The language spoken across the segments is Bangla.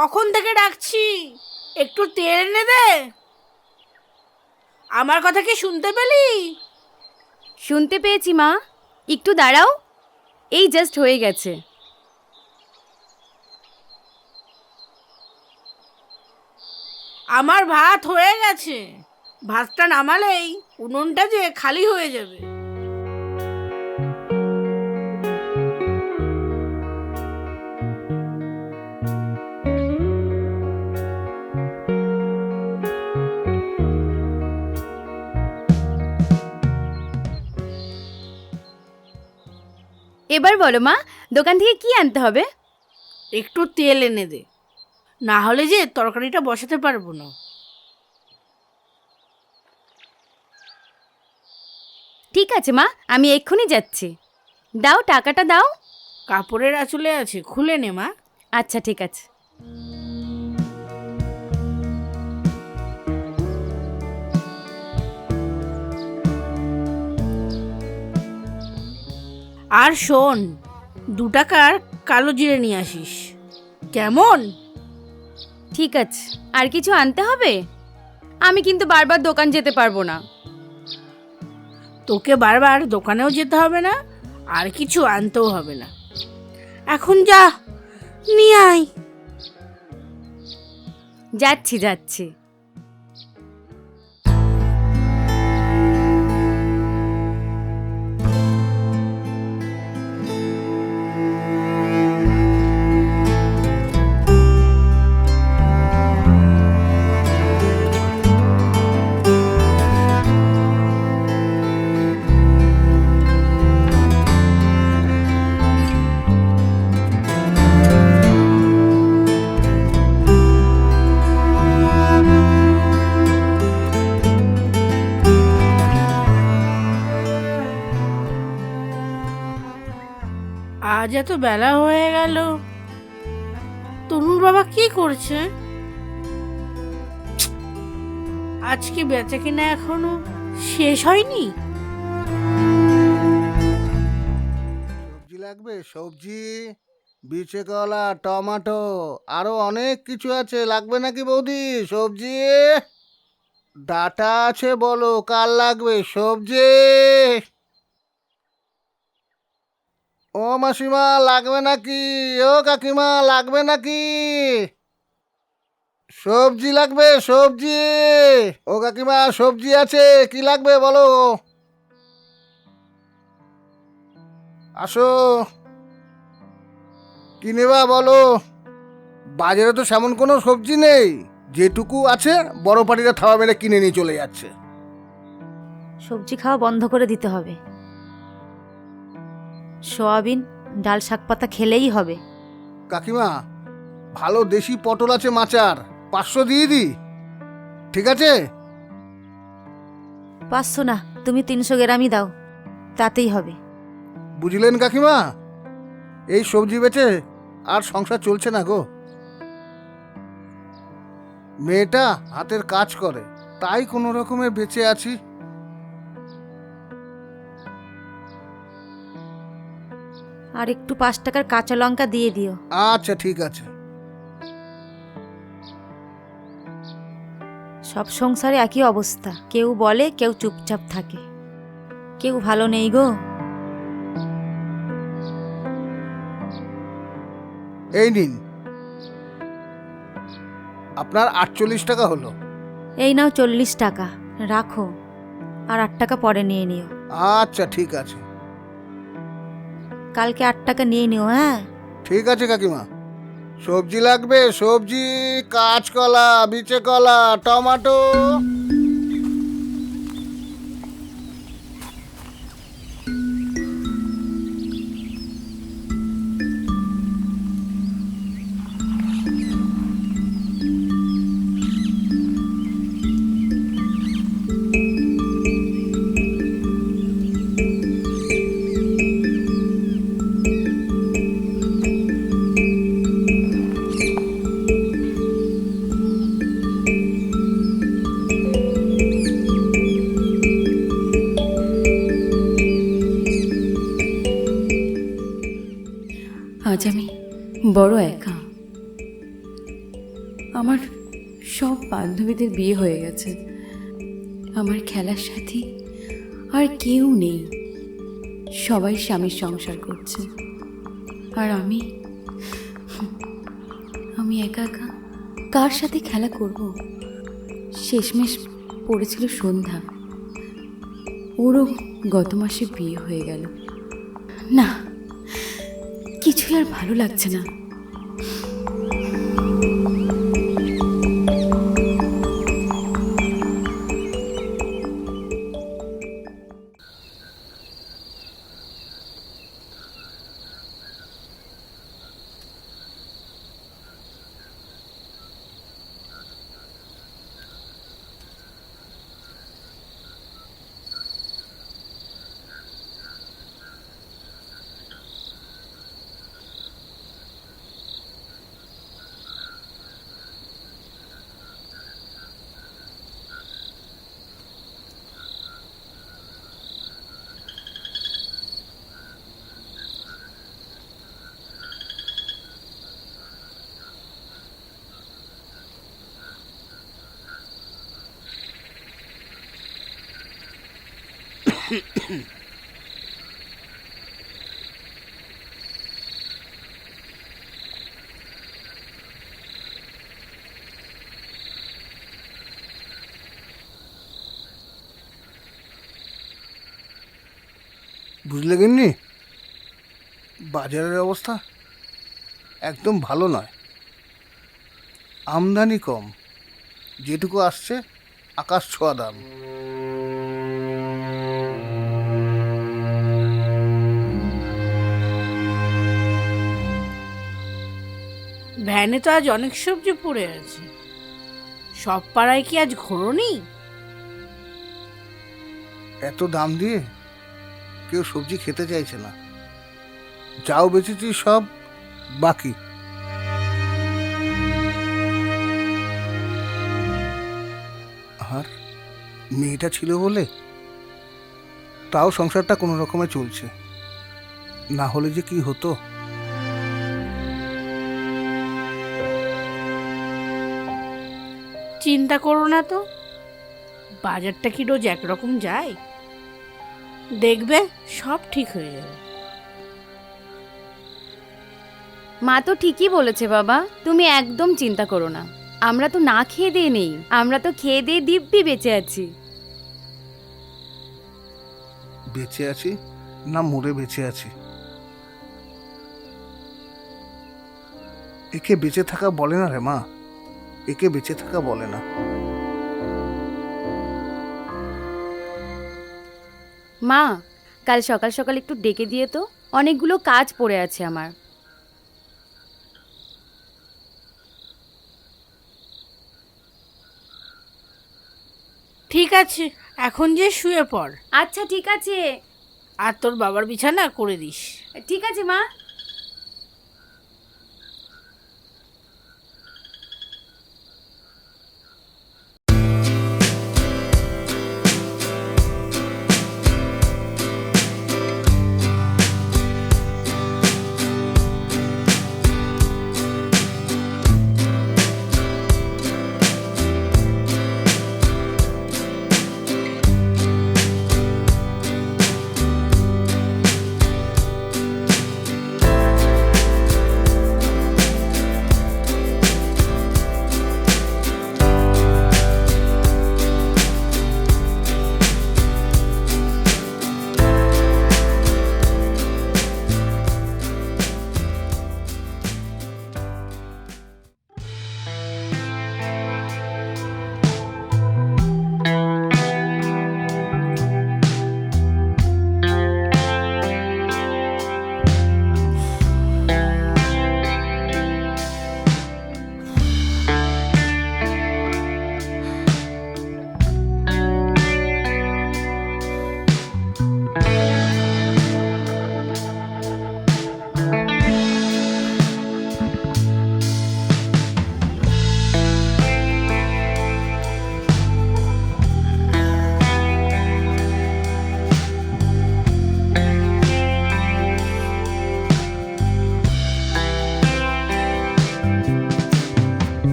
কখন থেকে ডাকছি, একটু তেল এনে দে। আমার কথা কি শুনতে পেলি? শুনতে পেয়েছি মা, একটু দাঁড়াও, এই জাস্ট হয়ে গেছে। আমার ভাত হয়ে গেছে, ভাতটা নামালেই উনুনটা যে খালি হয়ে যাবে। এবার বলো মা, দোকান থেকে কি আনতে হবে? একটু তেল এনে দে, না হলে যে তরকারিটা বসাতে পারবো না। ঠিক আছে মা, আমি এক্ষুনি যাচ্ছি। দাও, টাকাটা দাও। কাপড়ের আঁচলে আছে, খুলে নে মা। আচ্ছা ঠিক আছে। আর শোন, 2 টাকার কালো জিরে নিয়ে আসিস, কেমন? ঠিক আছে, আর কিছু আনতে হবে? আমি কিন্তু বারবার দোকান যেতে পারবো না। তোকে বারবার দোকানেও যেতে হবে না, আর কিছু আনতেও হবে না। এখন যা, নিয়ে আয়। যাচ্ছি যাচ্ছি। আজ এত বেলা হয়ে গেল, তরুর বাবা কি করছে? আজকে বেচা কিনা এখনো শেষ হয়নি। সবজি লাগবে? সবজি, বিচে কলা, টমেটো, আরো অনেক কিছু আছে। লাগবে নাকি বৌদি সবজি? ডাটা আছে, বলো কার লাগবে সবজি? ও মাসিমা লাগবে নাকি? ও কাকিমা লাগবে নাকি? সবজি লাগবে সবজি? ও কাকিমা সবজি আছে, কি লাগবে বলো? আসো, কি নেবা বলো? বাজারে তো সেমন কোনো সবজি নেই, যেটুকু আছে বড় পাটিরা থাওয়া মেরে কিনে নিয়ে চলে যাচ্ছে। সবজি খাওয়া বন্ধ করে দিতে হবে। সয়াবিন, ডাল, শাক পাতা খেলেই হবে। কাকিমা, ভালো দেশি পটল আছে মাচার, 500 দিয়ে দি, ঠিক আছে? 500 না, তুমি 300 গ্রামই দাও, তাতেই হবে। বুঝলেন কাকিমা, এই সবজি বেচে আর সংসার চলছে না গো। মেয়েটা হাতের কাজ করে, তাই কোনো রকমে বেঁচে আছি। আর একটু 5 টাকার কাঁচা লঙ্কা দিয়ে দিও। আচ্ছা ঠিক আছে। সব সংসারে একই অবস্থা, কেউ বলে, কেউ চুপচাপ থাকে, কেউ ভালো নেই গো। এই নিন, আপনার 48 টাকা হলো। এই নাও 40 টাকা, রাখো, আর 8 টাকা পরে নিয়ে নিও। আচ্ছা ঠিক আছে। কালকে 8 টাকা নিয়ে নিও, হ্যাঁ? ঠিক আছে কাকিমা। সবজি লাগবে? সবজি, কাঁচকলা, বিচে কলা, টমেটো। আজ আমি বড় একা। আমার সব বান্ধবীদের বিয়ে হয়ে গেছে, আমার খেলার সাথী আর কেউ নেই। সবাই স্বামীর সংসার করছে, আর আমি একা একা কার সাথে খেলা করব? শেষমেশ পড়েছিল সন্ধ্যা, ওরও গত মাসে বিয়ে হয়ে গেল। না, কিছুই আর ভালো লাগছে না। বুঝলে গিন্নি, বাজারের অবস্থা একদম ভালো নয়। আমদানি কম, যেটুকু আসছে আকাশ ছোঁয়া দাম। ভ্যানে তো আজ অনেক সবজি পড়ে আছে। সব পাড়ায় কি আজ ঘোরনি? এত দাম দিয়ে কেউ সবজি খেতে চাইছে না। যাও বেচেছি সব বাকি। আর মেয়েটা ছিল বলে তাও সংসারটা কোনো রকমে চলছে, না হলে যে কি হতো। চিন্তা করো না তো, বাজারটা কি রোজ একরকম যায়? দেখবে সব ঠিক হয়ে যাবে। মা তো ঠিকই বলেছে বাবা, তুমি একদম চিন্তা করো না। আমরা তো না খেয়ে দিয়ে নেই, আমরা তো খেয়ে দিয়ে দিব্যি বেঁচে আছি। বেঁচে আছি না মরে বেঁচে আছি, একে বেঁচে থাকা বলে না রে মা, একে বেঁচে থাকা বলে না। মা, কাল সকাল সকাল একটু ডেকে দিয়ে তো, অনেকগুলো কাজ পড়ে আছে আমার। ঠিক আছে, এখন যে শুয়ে পড়, আচ্ছা ঠিক আছে। আর তোর বাবার বিছানা করে দিস। ঠিক আছে মা।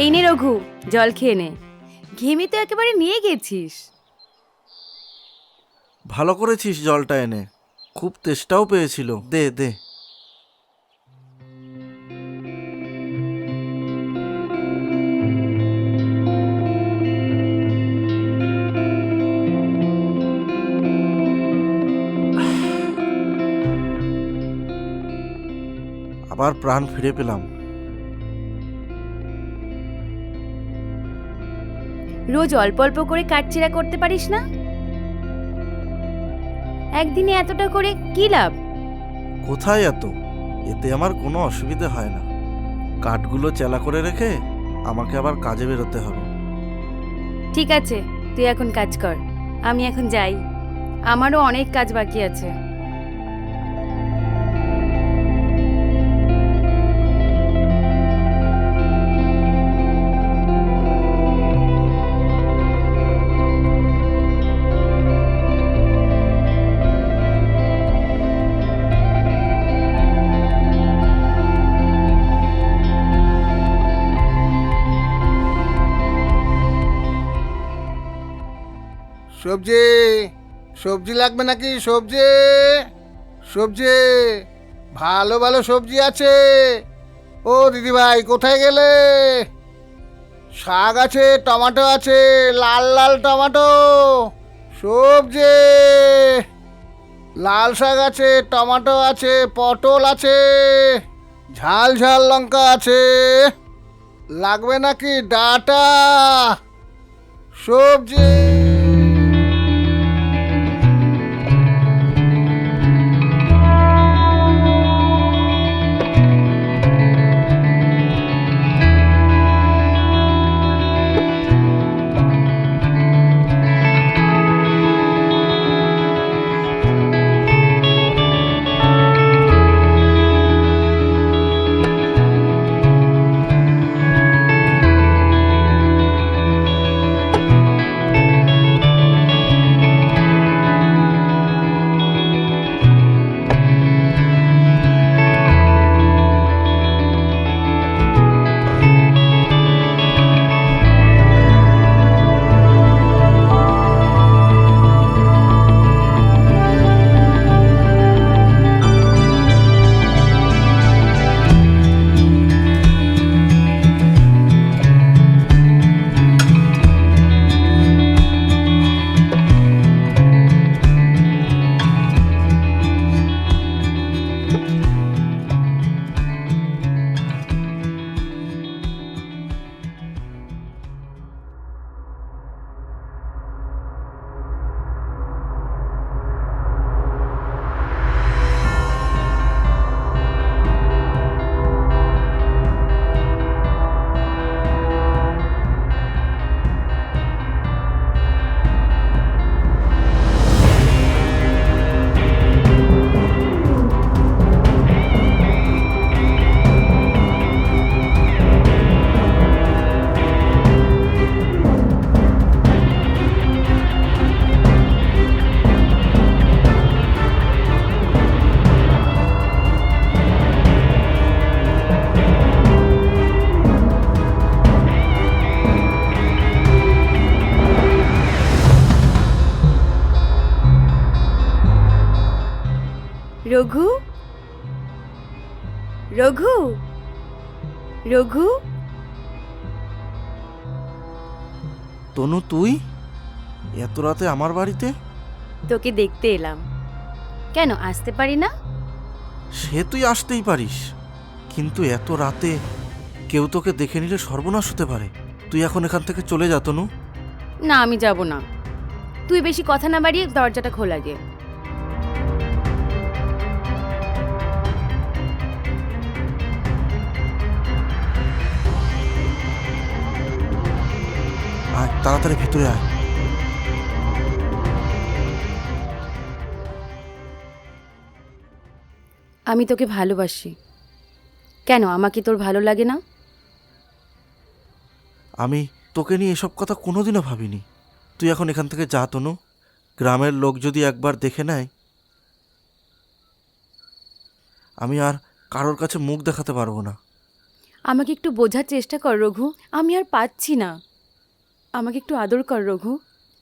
এই নে রঘু, জল খেয়ে নে। ঘেমে তো একেবারে নিয়ে গেছিস। ভালো করেছিস জলটা এনে, খুব তেষ্টাও পেয়েছিল। দে দে। আবার প্রাণ ফিরে পেলাম। রোজ অল্প অল্প করে কাটছিড়া করতে পারিস না? একদিনে এতটা করে কি লাভ? কোথায় এত? এতে আমার কোনো অসুবিধা হয় না। কাঠগুলো চেলা করে রেখে আমাকে আবার কাজে বেরোতে হবে। ঠিক আছে, তুই এখন কাজ কর, আমি এখন যাই। আমারও অনেক কাজ বাকি আছে। সবজি, সবজি লাগবে নাকি? সবজি, সবজি, ভালো ভালো সবজি আছে। ও দিদি ভাই, কোথায় গেলে? শাক আছে, টমেটো আছে, লাল লাল টমেটো। সবজি, লাল শাক আছে, টমেটো আছে, পটল আছে, ঝাল ঝাল লঙ্কা আছে। লাগবে নাকি? ডাটা, সবজি। রঘু, রঘু, রঘু। তনু, তুই এত রাতে আমার বাড়িতে? তোকে দেখতে এলাম। কেন আসতে পারি না? সে তুই আসতেই পারিস, কিন্তু এত রাতে কেউ তোকে দেখে নিলে সর্বনাশ হতে পারে। তুই এখন এখান থেকে চলে যা তনু। না, আমি যাব না। তুই বেশি কথা না বাড়িয়ে দরজাটা খোলা গে। আয়, তাড়াতাড়ি ভিতরে আয়। আমি তোকে ভালোবাসি। কেন, আমাকে তোর ভালো লাগে না? আমি তোকে নিয়ে এসব কথা কোনোদিনও ভাবিনি। তুই এখন এখান থেকে যা তনু। গ্রামের লোক যদি একবার দেখে নেয়, আমি আর কারোর কাছে মুখ দেখাতে পারবো না। আমাকে একটু বোঝার চেষ্টা কর রঘু, আমি আর পাচ্ছি না। আমাকে একটু আদর কর রঘু,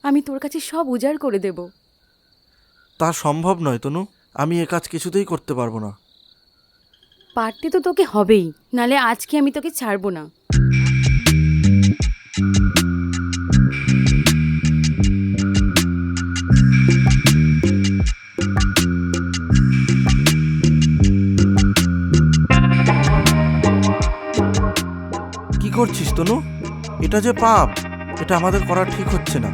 আমি তোর কাছে সব উজাড় করে দেব। তা সম্ভব নয় তনু, আমি এ কাজ কিছুতেই করতে পারবো না। পারতে তো তোকে হবেই, নালে আজকে আমি তোকে ছাড়বো না। কি করছিস তনু? এটা যে পাপ, এটা আমাদের করা ঠিক হচ্ছে না।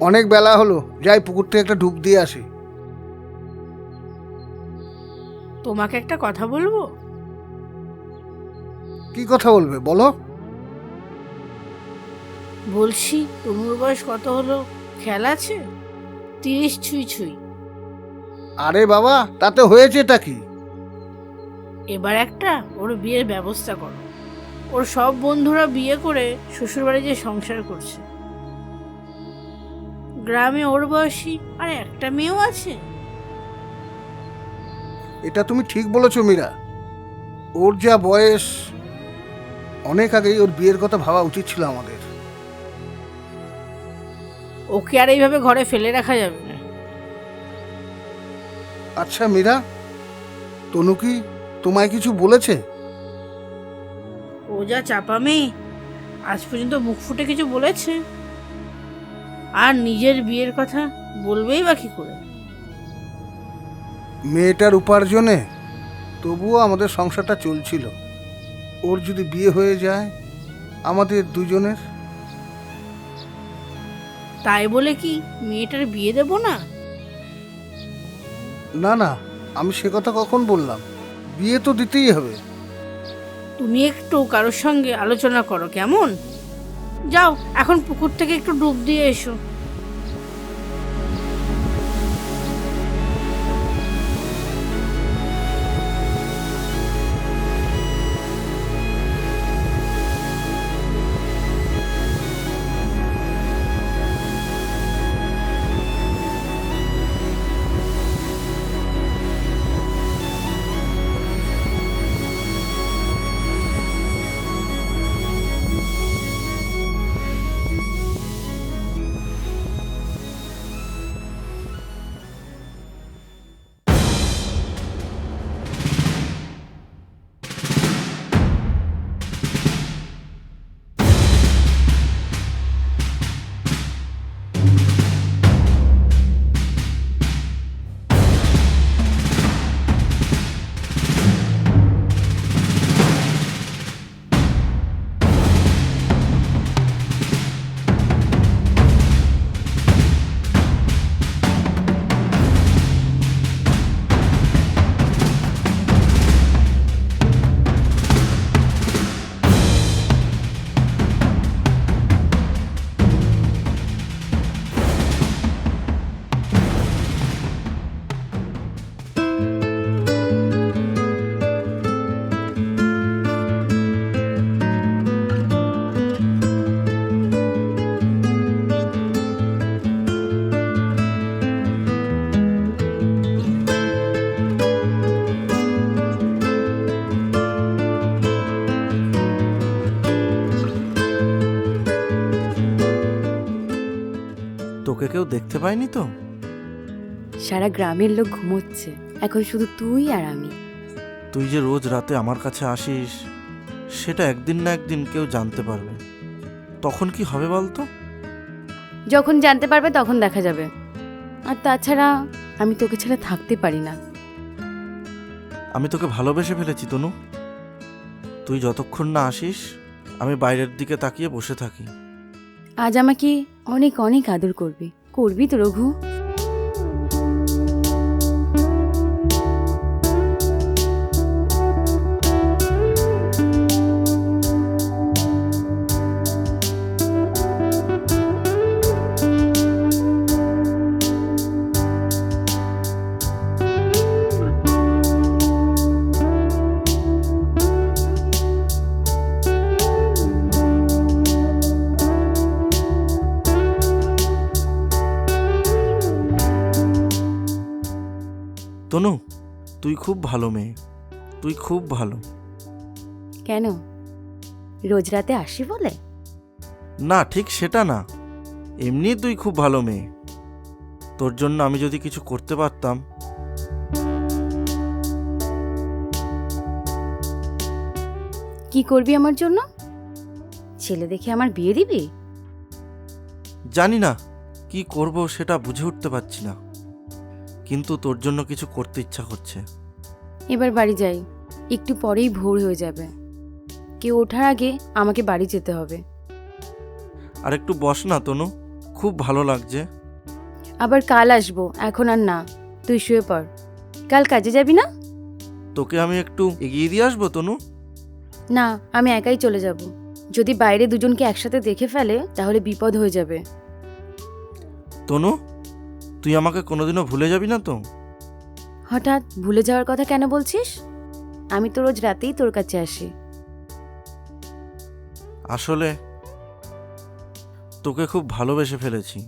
অনেক বেলা হলো, যাই পুকুর থেকে একটা ডুব দিয়ে আসি। তোমাকে একটা কথা বলবো? কি কথা বলবে বলো? বলছি তনুর বয়স কত হলো খেয়াল আছে? 30 ছুঁই ছুঁই। আরে বাবা, তাতে হয়েছেটা কি? এবার একটা ওর বিয়ের ব্যবস্থা করো। ওর সব বন্ধুরা বিয়ে করে শ্বশুরবাড়ি যে সংসার করছে। গ্রামে ওর বয়সী আর একটা মেয়েও আছে। এটা তুমি ঠিক বলেছো মীরা। ওর যা বয়স, অনেক আগেই ওর বিয়ের কথা ভাবা উচিত ছিল আমাদের। ওকে আর এইভাবে ঘরে ফেলে রাখা যাবে না। আচ্ছা মীরা, তনু কি তোমায় কিছু বলেছে? ও যা চাপা মেয়ে, আজ পর্যন্ত মুখ ফুটে কিছু বলেছে? আর নিজের বিয়ের কথা বলবেই বা কি করে? মেয়েটার উপার্জনে তবুও আমাদের সংসারটা চলছিল। ওর যদি বিয়ে হয়ে যায় আমাদের দুজনের, তাই বলে কি মেয়েটার বিয়ে দেব না? না না, আমি সে কথা কখন বললাম? বিয়ে তো দিতেই হবে। তুমি একটু কারোর সঙ্গে আলোচনা করো কেমন? যাও এখন পুকুর থেকে একটু ডুব দিয়ে এসো। দেখতে পাইনি তো? সারা গ্রামের লোক ঘুমোচ্ছে, এখন শুধু তুই আর আমি। তুই যে রোজ রাতে আমার কাছে আসিস, সেটা একদিন না একদিন কেউ জানতে পারবে। তখন কি হবে বলতো? যখন জানতে পারবে তখন দেখা যাবে। আর তাছাড়া আমি তোকে ছাড়া থাকতে পারি না। আমি তোকে ভালোবেসে ফেলেছি তনু। তুই যতক্ষণ না আসিস আমি বাইরের দিকে তাকিয়ে বসে থাকি। আজ আমাকে অনেক অনেক আদর করবি, করবি তো রঘু? তনু, তুই খুব ভালো মেয়ে, তুই খুব ভালো। কেন, রোজ রাতে আসি বলে? না, ঠিক সেটা না, এমনি তুই খুব ভালো মেয়ে। তোর জন্য আমি যদি কিছু করতে পারতাম। কি করবি আমার জন্য? ছেলে দেখে আমার বিয়ে দিবি? জানি না কি করব, সেটা বুঝে উঠতে পারছি না, কিন্তু তোর জন্য কিছু করতে ইচ্ছা করছে। এবার বাড়ি যাই, একটু পরেই ভোর হয়ে যাবে। কেউ ওঠার আগে আমাকে বাড়ি যেতে হবে। আর একটু বস না তনু, খুব ভালো লাগছে। আবার কাল আসবো, এখন আর না। তুই শুয়ে পড়। কাল কাজে যাবি না? তোকে আমি একটু এগিয়ে দিয়ে আসবো তনু। না, আমি একাই চলে যাব। যদি বাইরে দুজনকে একসাথে দেখে ফেলে তাহলে বিপদ হয়ে যাবে। তনু, তুই আমাকে কোনোদিনও ভুলে যাবি না তো? হঠাৎ ভুলে যাওয়ার কথা কেন বলছিস? আমি তো রোজ রাতেই তোর কাছে আসি। আসলে তোকে খুব ভালোবেসে ফেলেছি।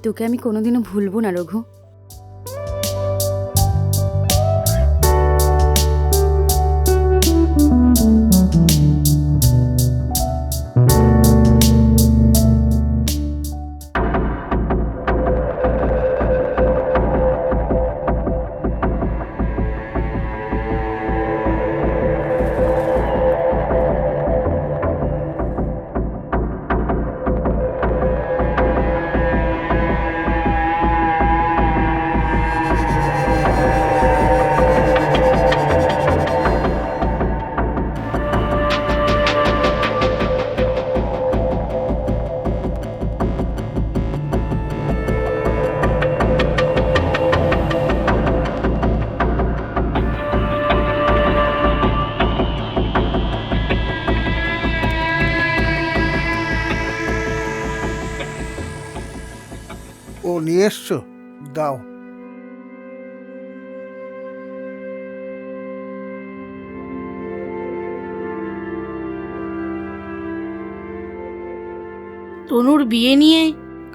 তোকে আমি কোনোদিনও ভুলবো না রঘু। ও নিয়ে এসছো, দাও। তনুর বিয়ে নিয়ে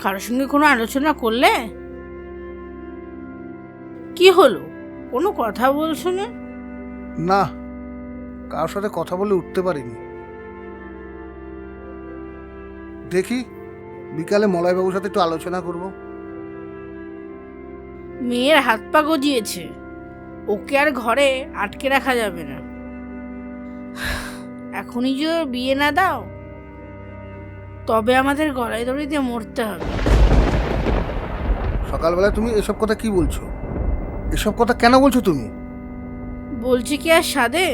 কারোর সঙ্গে কোনো আলোচনা করলে? কি হলো, কোনো কথা বলছো না? না, কারোর সাথে কথা বলে উঠতে পারিনি। দেখি বিকালে মলয়বাবুর সাথে একটু আলোচনা করব। মেয়ের হাত পা গজিয়েছে, ওকে আর ঘরে আটকে রাখা যাবে না। এখনই যে ওর বিয়ে না দাও, তবে আমাদের গলায় দড়ি দিয়ে মরতে হবে। সকালবেলা তুমি এসব কথা কি বলছো? এসব কথা কেন বলছো তুমি? বলছি কি আর সাধে,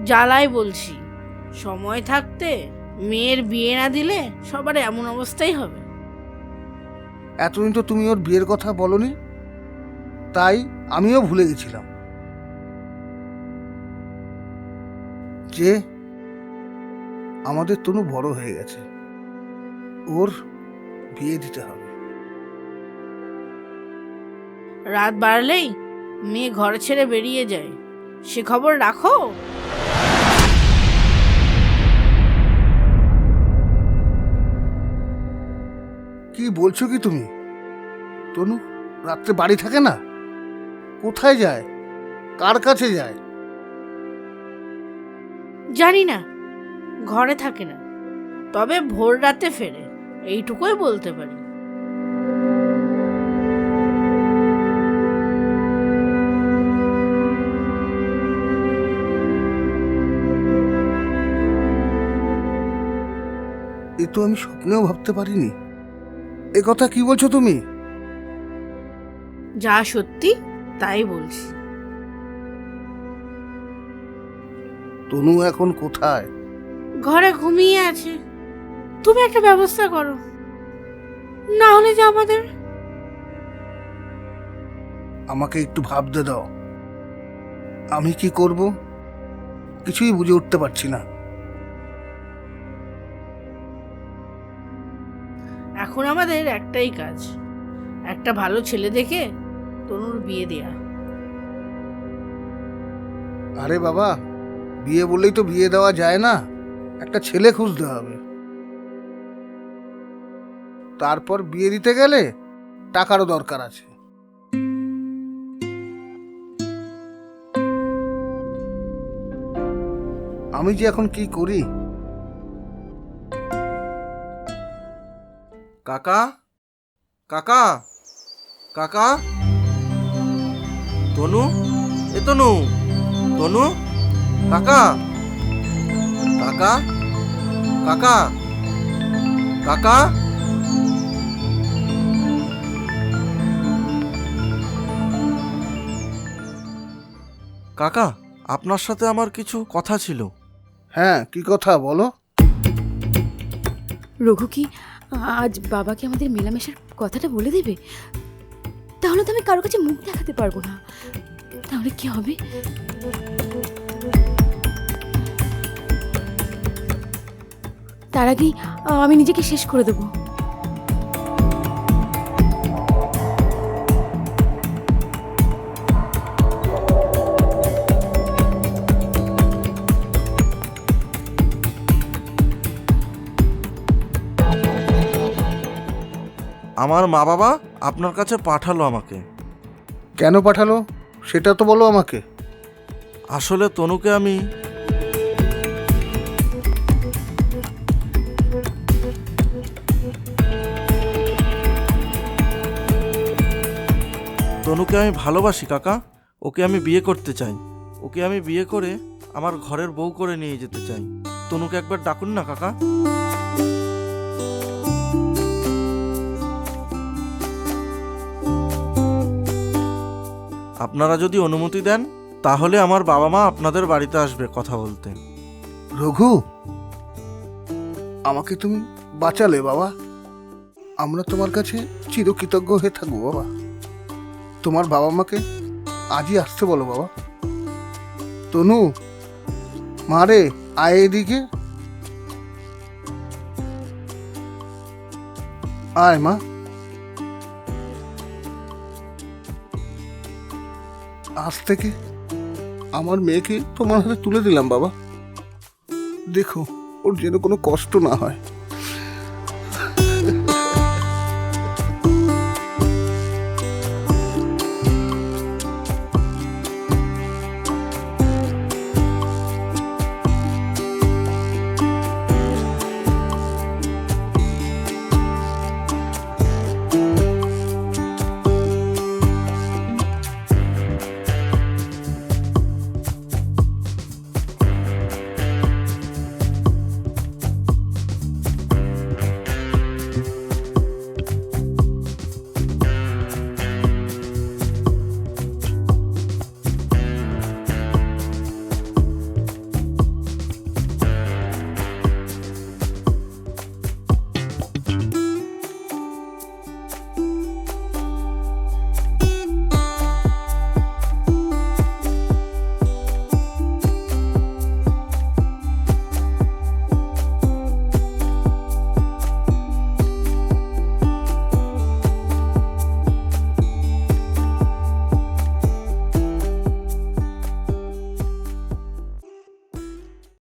জ্বালায় বলছি। সময় থাকতে মেয়ের বিয়ে না দিলে সবার এমন অবস্থাই হবে। এতদিন তো তুমি ওর বিয়ের কথা বলনি, তাই আমিও ভুলে গেছিলাম যে আমাদের তনু বড় হয়ে গেছে, ওর বিয়ে দিতে হবে। রাত বাড়লেই মেয়ে ঘর ছেড়ে বেরিয়ে যায়, সে খবর রাখো। কি বলছো কি তুমি? তনু রাত্রে বাড়ি থাকে না? কোথায় যায়? কার কাছে যায়? জানি না, ঘরে থাকে না, তবে ভোর রাতে ফেরে, এইটুকুই বলতে পারি। এ তো আমি স্বপ্নেও ভাবতে পারিনি। এ কথা কি বলছো তুমি? যা সত্যি তাই বলছি। তনু এখন কোথায়? ঘরে ঘুমিয়ে আছে। তুমি একটা ব্যবস্থা করো, না হলে যে আমাদের। আমাকে একটু ভাবতে দাও, আমি কি করব কিছুই বুঝে উঠতে পারছি না। এখন আমাদের একটাই কাজ, একটা ভালো ছেলে দেখে তনুর বিয়ে দেয়া। আরে বাবা, বিয়ে বললেই তো বিয়ে দেওয়া যায় না, একটা ছেলে খুঁজতে হবে। তারপর বিয়ে দিতে গেলে টাকারও দরকার আছে। আমি যে এখন কি করি? কাকা, কাকা, কাকা, তনু, এ তনু, তনু, কাকা, কাকা, কাকা, কাকা। কাকা, আপনার সাথে আমার কিছু কথা ছিল। হ্যাঁ, কি কথা বলো? রঘু কি আজ বাবাকে আমাদের মেলামেশার কথাটা বলে দেবে? তাহলে তো আমি কারো কাছে মুখ দেখাতে পারবো না। তাহলে কি হবে? তার আগেই আমি নিজেকে শেষ করে দেবো। আমার মা বাবা আপনার কাছে পাঠালো আমাকে। কেন পাঠালো সেটা তো বলো আমাকে। আসলে তনুকে আমি ভালোবাসি কাকা। ওকে আমি বিয়ে করতে চাই। ওকে আমি বিয়ে করে আমার ঘরের বউ করে নিয়ে যেতে চাই। তনুকে একবার ডাকুন না কাকা। আপনারা যদি অনুমতি দেন তাহলে আমার বাবা মা আপনাদের বাড়িতে আসবে কথা বলতে। রঘু, আমাকে তুমি বাঁচালে বাবা। আমরা তোমার কাছে চিরকৃতজ্ঞ হয়ে থাকবো বাবা। তোমার বাবা মাকে আজই আসতে বলো বাবা। তনু, মা রে, আয় এদিকে আয় মা। আজ থেকে আমার মেয়েকে তোমার হাতে তুলে দিলাম বাবা। দেখো, ওর যেন কোনো কষ্ট না হয়।